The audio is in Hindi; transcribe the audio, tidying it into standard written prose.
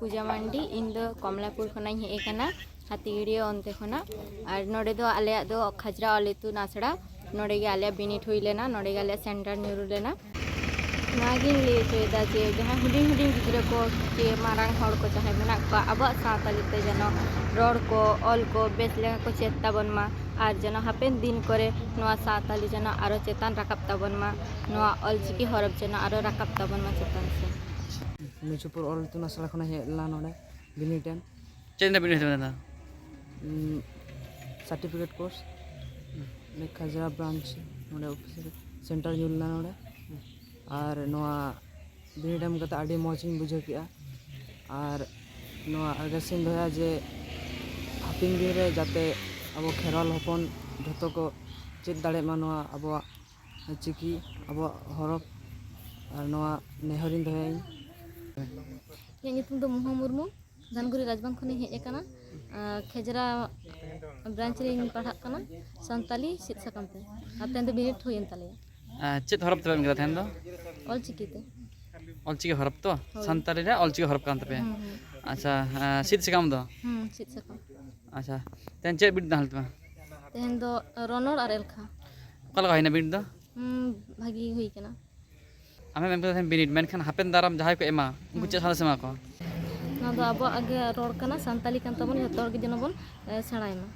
पूजा मांडी इन दो कमलापुर खना हेज कना हाथीगड़िया अंते खना और नोडे दो आले दो खजरा अलेतु नासड़ा नोडे गे आले बिनिट हुई लेना नोडे गे आले सेंटर न्यूरू लेना नागिन ले चेदा जे जहां हुडिंग हुडिंग गिद्रा को के मारांग हड़ को चाहे मेना को अब साताली ते जनो रोड को ऑल को बेस लेगा को चेता बनमा और जनो हापेन दिन करे नोआ साताली जनो आरो चेतान राकाब ताबनमा नोआ ऑलचिकी हरब जनो आरो राकाब ताबनमा चेतान से मिचुपुर ऑल तुना सला खना हेला नोडे बिनिटेन चेंदा बिनिट ना सर्टिफिकेट कोर्स ने खजरा ब्रांच नोडे ऑफिस सेंटर जुलना नोडे और नोआ बिनिटम कता आडी मौजिंग बुझे किया और नोआ अरगसिन दोया जे हापिंग दिन रे जाते अब खेराल हपन जतो को चेक दाड़े मा नोआ अब चिकी अब हरफ और नोआ नेहरिन दोया ये नितुम दो मुहा मुर्मू धनगुरी राजबांग खने हेज कना खेजरा ब्रांच रे पढ़ा कना संताली सिट सकमते आतेन दो बिनिट हुयन ताले चेत हरप तबे मेरा थेन दो ऑलचिकीते ऑलचिकी हरप तो संताली रे ऑलचिकी हरप कान तबे अच्छा सीट से काम दो सिट सकम अच्छा तेन चेत बिट दाल तबे तेहन दो रोनोर और एलखा कल का हिना बिट दो भागी हुई कना आमे मेन को बिनिट मेन खान हापेन दाराम जहाय को एमा उनको चेत साला सेमा को ना दो अब आगे रोड कना संताली कान तबन जतो हर के जनो बन सेणायमा